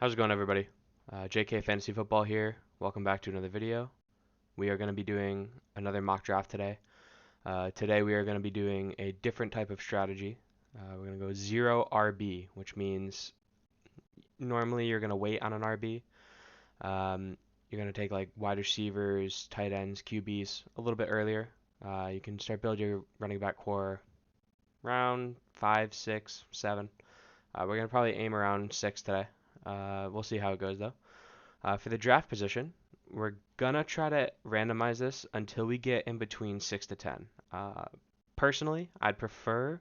How's it going, everybody? JK Fantasy Football here. Welcome back to another video. We are going to be doing another mock draft today. Today we are going to be doing a different type of strategy. We're going to go 0 RB, which means normally you're going to wait on an RB. You're going to take like wide receivers, tight ends, QBs a little bit earlier. You can start build your running back core around 5, 6, 7. We're going to probably aim around 6 today. We'll see how it goes though. For the draft position, we're gonna try to randomize this until we get in between 6 to 10. Personally, I'd prefer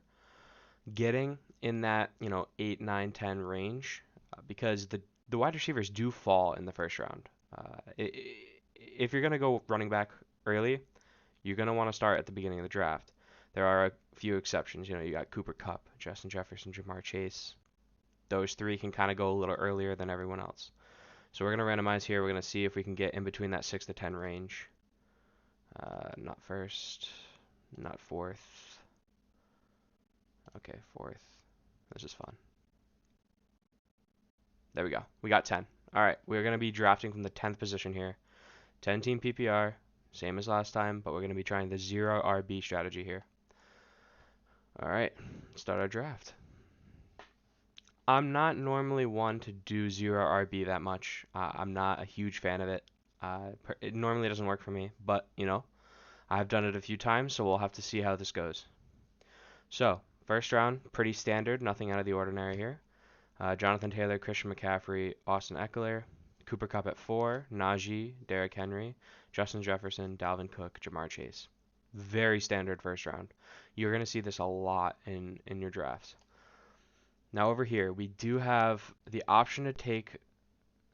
getting in that 8, 9, 10 range because the wide receivers do fall in the first round. If you're gonna go running back early, you're gonna want to start at the beginning of the draft. There are a few exceptions. You got Cooper Kupp, Justin Jefferson, Jamar Chase. Those three can kind of go a little earlier than everyone else. So we're going to randomize here. We're going to see if we can get in between that 6 to 10 range. Not first, not fourth. Okay, fourth. This is fun. There we go. We got 10. All right, we're going to be drafting from the 10th position here. 10-team PPR, same as last time, but we're going to be trying the 0 RB strategy here. All right, let's start our draft. I'm not normally one to do 0 RB that much. I'm not a huge fan of it. It normally doesn't work for me, but I've done it a few times, so we'll have to see how this goes. So, first round, pretty standard, nothing out of the ordinary here. Jonathan Taylor, Christian McCaffrey, Austin Eckler, Cooper Kupp at 4, Najee, Derrick Henry, Justin Jefferson, Dalvin Cook, Jamar Chase. Very standard first round. You're going to see this a lot in your drafts. Now over here, we do have the option to take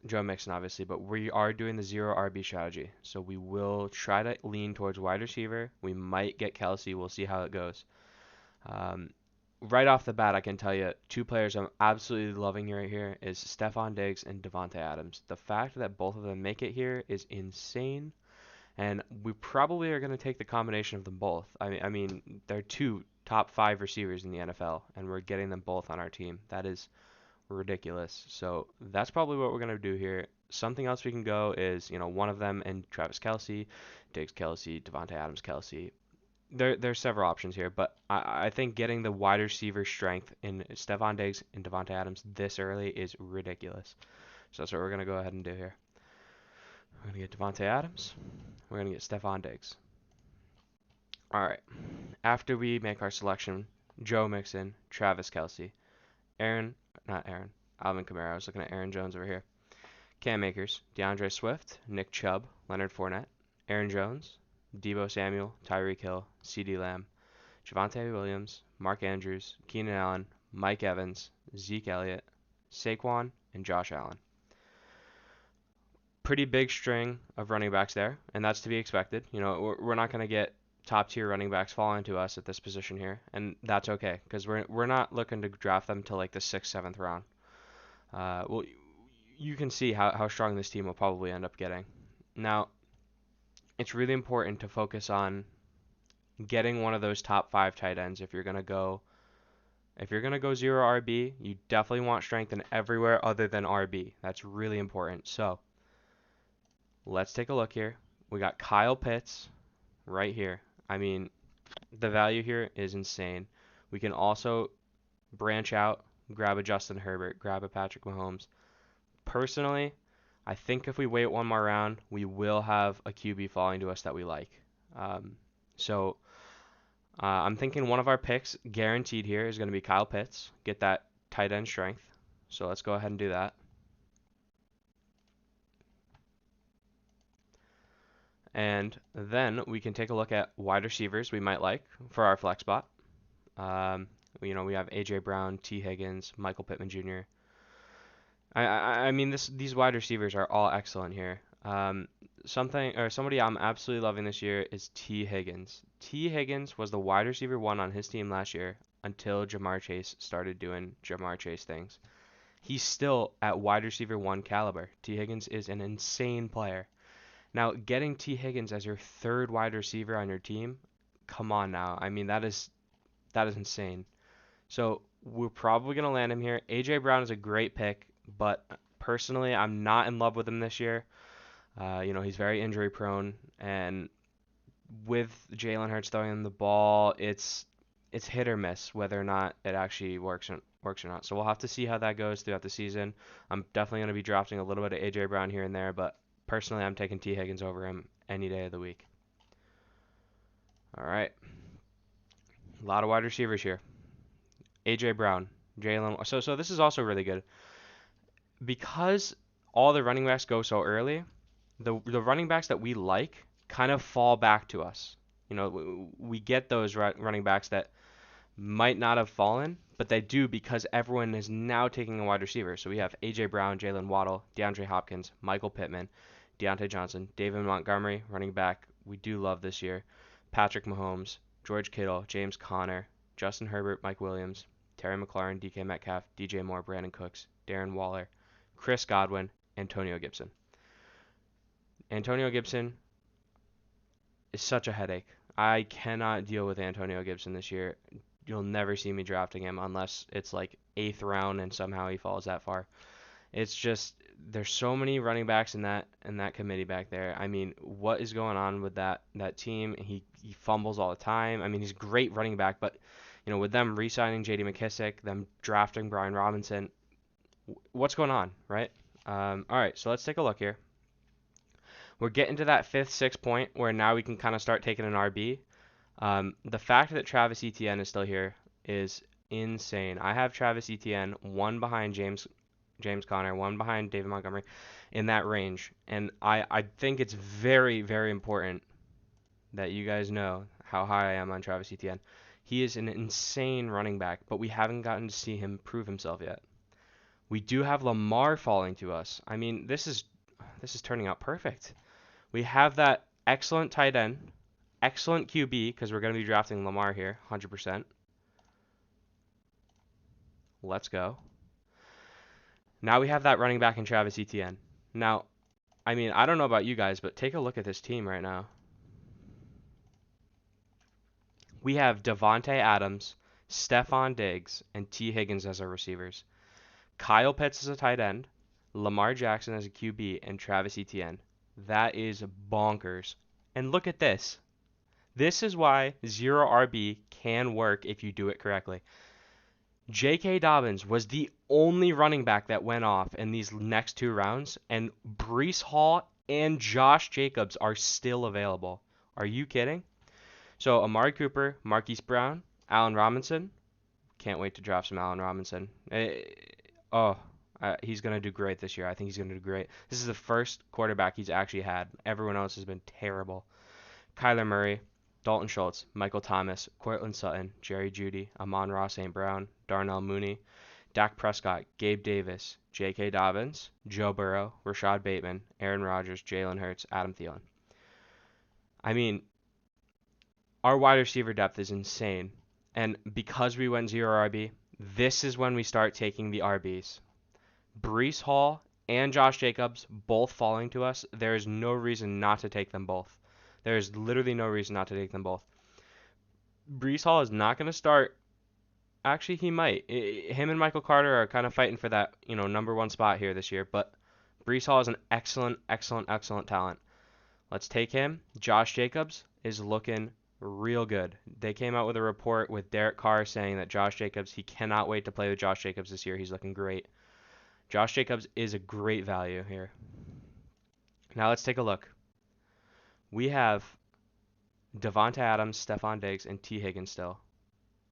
Joe Mixon, obviously, but we are doing the 0 RB strategy. So we will try to lean towards wide receiver. We might get Kelsey. We'll see how it goes. Right off the bat, I can tell you two players I'm absolutely loving right here is Stephon Diggs and Davante Adams. The fact that both of them make it here is insane. And we probably are going to take the combination of them both. I mean, they're two top 5 receivers in the NFL, and we're getting them both on our team. That is ridiculous. So that's probably what we're going to do here. Something else we can go is, one of them and Travis Kelsey, Diggs Kelsey, Davante Adams Kelsey. There's several options here, but I think getting the wide receiver strength in Stephon Diggs and Davante Adams this early is ridiculous. So that's what we're going to go ahead and do here. We're going to get Davante Adams. We're going to get Stephon Diggs. All right. After we make our selection, Joe Mixon, Travis Kelsey, Alvin Kamara. I was looking at Aaron Jones over here. Cam Akers, DeAndre Swift, Nick Chubb, Leonard Fournette, Aaron Jones, Deebo Samuel, Tyreek Hill, CeeDee Lamb, Javonte Williams, Mark Andrews, Keenan Allen, Mike Evans, Zeke Elliott, Saquon, and Josh Allen. Pretty big string of running backs there, and that's to be expected. We're not going to get top tier running backs falling to us at this position here, and that's okay because we're not looking to draft them till like the 6th, 7th round. Well, you can see how strong this team will probably end up getting. Now, it's really important to focus on getting one of those top 5 tight ends if you're gonna go 0 RB. You definitely want strength in everywhere other than RB. That's really important. So let's take a look here. We got Kyle Pitts right here. I mean, the value here is insane. We can also branch out, grab a Justin Herbert, grab a Patrick Mahomes. Personally, I think if we wait one more round, we will have a QB falling to us that we like. So I'm thinking one of our picks guaranteed here is going to be Kyle Pitts. Get that tight end strength. So let's go ahead and do that. And then we can take a look at wide receivers we might like for our flex spot. We have A.J. Brown, T. Higgins, Michael Pittman Jr. I mean, these wide receivers are all excellent here. Somebody I'm absolutely loving this year is T. Higgins. T. Higgins was the wide receiver 1 on his team last year until Jamar Chase started doing Jamar Chase things. He's still at wide receiver 1 caliber. T. Higgins is an insane player. Now, getting T. Higgins as your 3rd wide receiver on your team, come on now. I mean, that is insane. So we're probably going to land him here. A.J. Brown is a great pick, but Personally, I'm not in love with him this year. He's very injury prone, and with Jalen Hurts throwing him the ball, it's hit or miss whether or not it actually works or not. So we'll have to see how that goes throughout the season. I'm definitely going to be drafting a little bit of AJ Brown here and there, but personally, I'm taking T Higgins over him any day of the week. All right, a lot of wide receivers here. AJ Brown, Jalen. So this is also really good because all the running backs go so early. The running backs that we like kind of fall back to us. We get those running backs that might not have fallen, but they do because everyone is now taking a wide receiver. So we have A.J. Brown, Jalen Waddle, DeAndre Hopkins, Michael Pittman, Deontay Johnson, David Montgomery, running back. We do love this year. Patrick Mahomes, George Kittle, James Conner, Justin Herbert, Mike Williams, Terry McLaurin, DK Metcalf, DJ Moore, Brandon Cooks, Darren Waller, Chris Godwin, Antonio Gibson. Antonio Gibson is such a headache. I cannot deal with Antonio Gibson this year. You'll never see me drafting him unless it's like 8th round and somehow he falls that far. It's just there's so many running backs in that committee back there. I mean, what is going on with that team? He fumbles all the time. I mean, he's a great running back, but with them re-signing J.D. McKissic, them drafting Brian Robinson, what's going on, right? All right, so let's take a look here. We're getting to that 5th, 6th point where now we can kind of start taking an RB. The fact that Travis Etienne is still here is insane. I have Travis Etienne one behind James Conner, one behind David Montgomery in that range. And I think it's very, very important that you guys know how high I am on Travis Etienne. He is an insane running back, but we haven't gotten to see him prove himself yet. We do have Lamar falling to us. I mean, this is turning out perfect. We have that excellent tight end, excellent QB, because we're going to be drafting Lamar here, 100%. Let's go. Now we have that running back in Travis Etienne. Now, I mean, I don't know about you guys, but take a look at this team right now. We have Devontae Adams, Stephon Diggs, and T. Higgins as our receivers. Kyle Pitts as a tight end, Lamar Jackson as a QB, and Travis Etienne. That is bonkers. And look at this. This is why zero RB can work if you do it correctly. J.K. Dobbins was the only running back that went off in these next 2 rounds, and Breece Hall and Josh Jacobs are still available. Are you kidding? So Amari Cooper, Marquise Brown, Allen Robinson. Can't wait to draft some Allen Robinson. He's going to do great this year. I think he's going to do great. This is the first quarterback he's actually had. Everyone else has been terrible. Kyler Murray, Dalton Schultz, Michael Thomas, Courtland Sutton, Jerry Jeudy, Amon-Ra St. Brown, Darnell Mooney, Dak Prescott, Gabe Davis, J.K. Dobbins, Joe Burrow, Rashad Bateman, Aaron Rodgers, Jalen Hurts, Adam Thielen. I mean, our wide receiver depth is insane. And because we went zero RB, this is when we start taking the RBs. Breece Hall and Josh Jacobs both falling to us. There is no reason not to take them both. There is literally no reason not to take them both. Breece Hall is not going to start. Actually, he might. Him and Michael Carter are kind of fighting for that, number 1 spot here this year. But Breece Hall is an excellent, excellent, excellent talent. Let's take him. Josh Jacobs is looking real good. They came out with a report with Derek Carr saying that Josh Jacobs, he cannot wait to play with Josh Jacobs this year. He's looking great. Josh Jacobs is a great value here. Now let's take a look. We have Devontae Adams, Stephon Diggs, and T. Higgins still.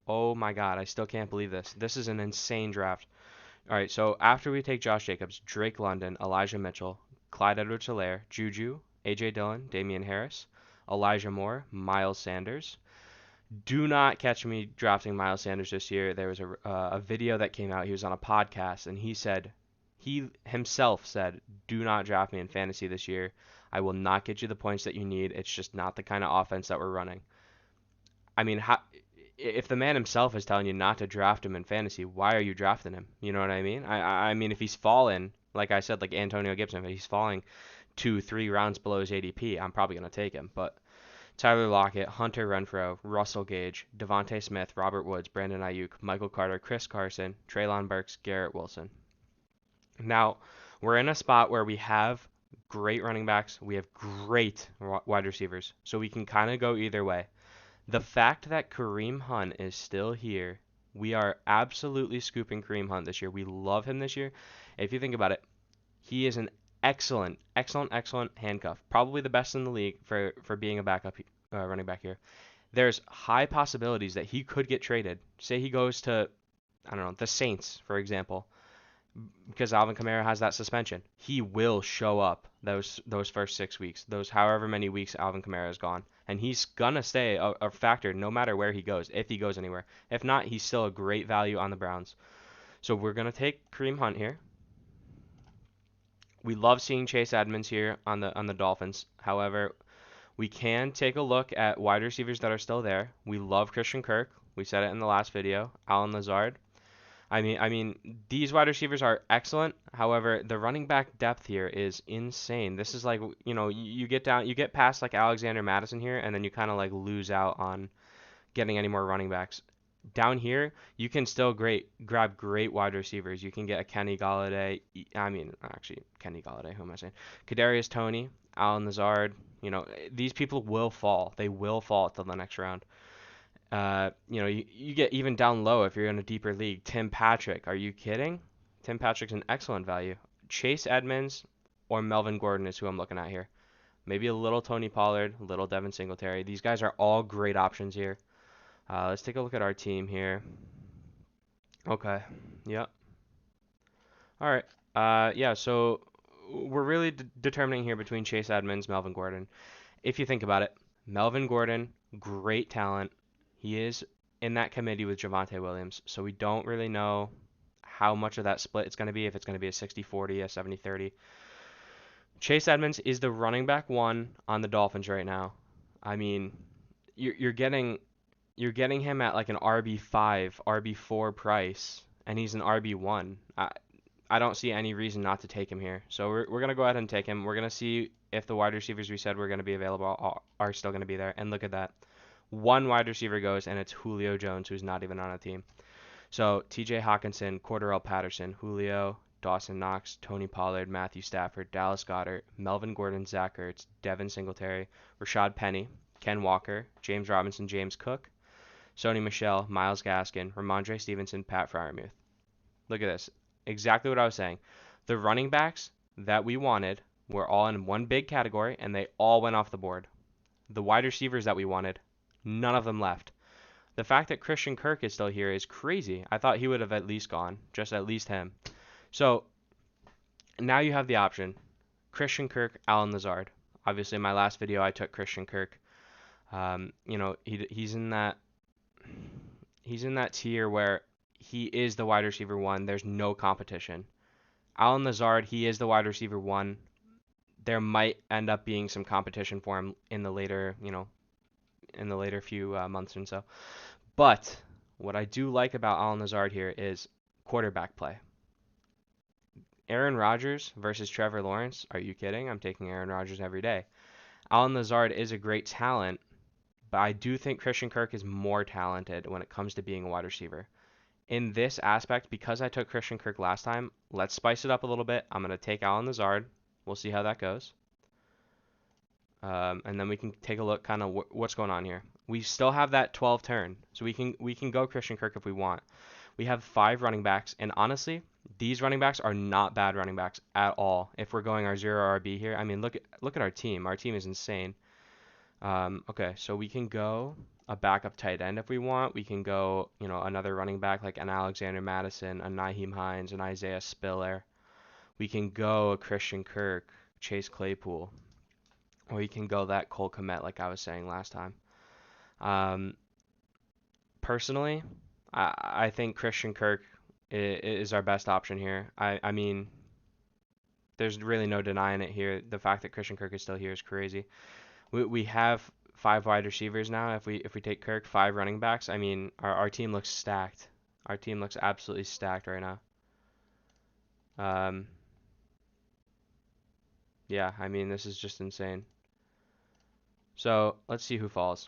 Oh my God, I still can't believe this. This is an insane draft. All right, so after we take Josh Jacobs, Drake London, Elijah Mitchell, Clyde Edwards-Helaire, Juju, A.J. Dillon, Damian Harris, Elijah Moore, Miles Sanders. Do not catch me drafting Miles Sanders this year. There was a video that came out. He was on a podcast, and he himself said, do not draft me in fantasy this year. I will not get you the points that you need. It's just not the kind of offense that we're running. I mean, if the man himself is telling you not to draft him in fantasy, why are you drafting him? You know what I mean? I mean, if he's fallen, like I said, like Antonio Gibson, if he's falling 2-3 rounds below his ADP, I'm probably going to take him. But Tyler Lockett, Hunter Renfrow, Russell Gage, Devontae Smith, Robert Woods, Brandon Ayuk, Michael Carter, Chris Carson, Treylon Burks, Garrett Wilson. Now, We're in a spot where we have great running backs, we have great wide receivers, so we can kind of go either way. The fact that Kareem Hunt is still here, we are absolutely scooping Kareem Hunt this year. We love him this year. If you think about it, he is an excellent handcuff. Probably the best in the league for being a backup running back here. There's high possibilities that he could get traded. Say he goes to, I don't know, the Saints, for example, because Alvin Kamara has that suspension. He will show up those first 6 weeks, those however many weeks Alvin Kamara is gone, and he's gonna stay a factor no matter where he goes, if he goes anywhere. If not, he's still a great value on the Browns. So we're gonna take Kareem Hunt here. We love seeing Chase Edmonds here on the Dolphins. However, we can take a look at wide receivers that are still there. We love Christian Kirk. We said it in the last video. Allen Lazard. I mean, these wide receivers are excellent. However, the running back depth here is insane. This is like, you get past like Alexander Madison here, and then you kind of like lose out on getting any more running backs. Down here, you can still grab great wide receivers. You can get a Kenny Golladay. Actually, Kenny Golladay. Who am I saying? Kadarius Toney, Allen Lazard. These people will fall. They will fall to the next round. You get even down low if you're in a deeper league. Tim Patrick, are you kidding? Tim Patrick's an excellent value. Chase Edmonds or Melvin Gordon is who I'm looking at here. Maybe a little Tony Pollard, a little Devin Singletary. These guys are all great options here. Let's take a look at our team here. Okay. Yep. All right. Yeah, so we're really determining here between Chase Edmonds, Melvin Gordon. If you think about it, Melvin Gordon, great talent. He is in that committee with Javonte Williams, so we don't really know how much of that split it's going to be, if it's going to be a 60-40, a 70-30. Chase Edmonds is the running back one on the Dolphins right now. I mean, you're getting him at like an RB5, RB4 price, and he's an RB1. I don't see any reason not to take him here. So we're going to go ahead and take him. We're going to see if the wide receivers we said were going to be available are still going to be there. And look at that. One wide receiver goes, and it's Julio Jones, who's not even on a team. So TJ Hawkinson, Cordarrelle Patterson, Julio, Dawson Knox, Tony Pollard, Matthew Stafford, Dallas Goedert, Melvin Gordon, Zach Ertz, Devin Singletary, Rashad Penny, Ken Walker, James Robinson, James Cook, Sony Michel, Myles Gaskin, Ramondre Stevenson, Pat Freiermuth. Look at this. Exactly what I was saying. The running backs that we wanted were all in one big category, and they all went off the board. The wide receivers that we wanted, none of them left. The fact that Christian Kirk is still here is crazy. I thought he would have at least gone, just at least him. So now you have the option. Christian Kirk, Allen Lazard. Obviously, in my last video, I took Christian Kirk. He's in that tier where he is the wide receiver one. There's no competition. Allen Lazard, he is the wide receiver one. There might end up being some competition for him in the later, few months and so. But what I do like about Allen Lazard here is quarterback play. Aaron Rodgers versus Trevor Lawrence. Are you kidding? I'm taking Aaron Rodgers every day. Allen Lazard is a great talent, but I do think Christian Kirk is more talented when it comes to being a wide receiver. In this aspect, because I took Christian Kirk last time, let's spice it up a little bit. I'm going to take Allen Lazard. We'll see how that goes. And then we can take a look kind of what's going on here. We still have that 12 turn, so we can go Christian Kirk if we want. We have 5 running backs, and honestly, these running backs are not bad running backs at all. If we're going our 0 RB here, I mean, look at our team. Our team is insane. Okay, so we can go a backup tight end if we want. We can go, another running back like an Alexander Madison, a Nyheim Hines, an Isaiah Spiller. We can go a Christian Kirk, Chase Claypool, or you can go that Cole Kmet like I was saying last time. Personally, I think Christian Kirk is our best option here. I mean, there's really no denying it here. The fact that Christian Kirk is still here is crazy. We have 5 wide receivers now. If we take Kirk, 5 running backs. I mean, our team looks stacked. Our team looks absolutely stacked right now. Yeah, I mean, this is just insane. So let's see who falls.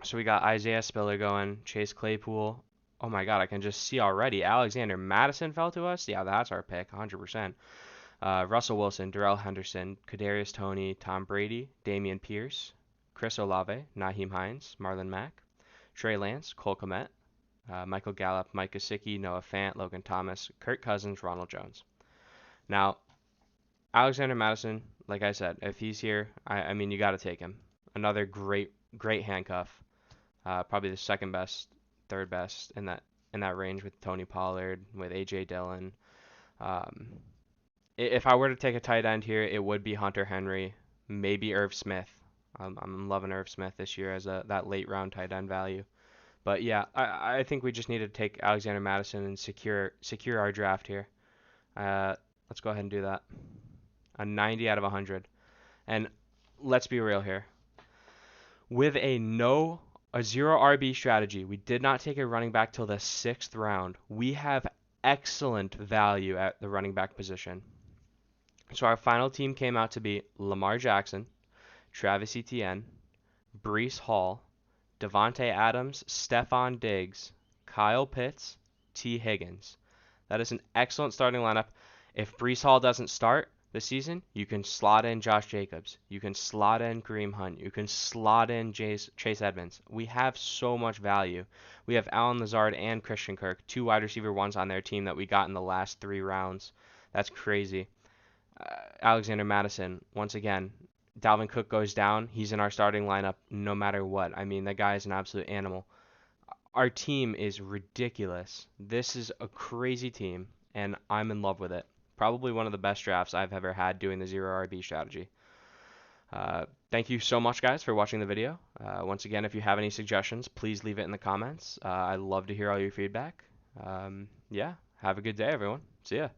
So we got Isaiah Spiller going, Chase Claypool, Oh my God, I can just see already. Alexander Madison fell to us. Yeah, that's our pick, 100%. Russell Wilson, Darrell Henderson, Kadarius Toney, Tom Brady, Damian Pierce, Chris Olave, Naheem Hines, Marlon Mack, Trey Lance, Cole Kmet, Michael Gallup, Mike Gesicki, Noah Fant, Logan Thomas, Kirk Cousins, Ronald Jones. Now, Alexander Madison, like I said, if he's here, I mean, you got to take him. Another great handcuff. Probably the second best, third best in that range with Tony Pollard, with AJ Dillon. Um, if I were to take a tight end here, it would be Hunter Henry, maybe Irv Smith. I'm loving Irv Smith this year as that late round tight end value. But yeah, I think we just need to take Alexander Madison and secure our draft here. Let's go ahead and do that. A 90 out of 100. And let's be real here. With a zero RB strategy, we did not take a running back till the sixth round. We have excellent value at the running back position. So our final team came out to be Lamar Jackson, Travis Etienne, Breece Hall, Devontae Adams, Stephon Diggs, Kyle Pitts, T. Higgins. That is an excellent starting lineup. If Breece Hall doesn't start this season, you can slot in Josh Jacobs. You can slot in Kareem Hunt. You can slot in Chase Edmonds. We have so much value. We have Allen Lazard and Christian Kirk, two wide receiver ones on their team that we got in the last 3 rounds. That's crazy. Alexander Madison, once again, Dalvin Cook goes down. He's in our starting lineup no matter what. I mean, the guy is an absolute animal. Our team is ridiculous. This is a crazy team, and I'm in love with it. Probably one of the best drafts I've ever had doing the zero RB strategy. Thank you so much, guys, for watching the video. Once again, if you have any suggestions, please leave it in the comments. I love to hear all your feedback. Yeah, have a good day, everyone. See ya.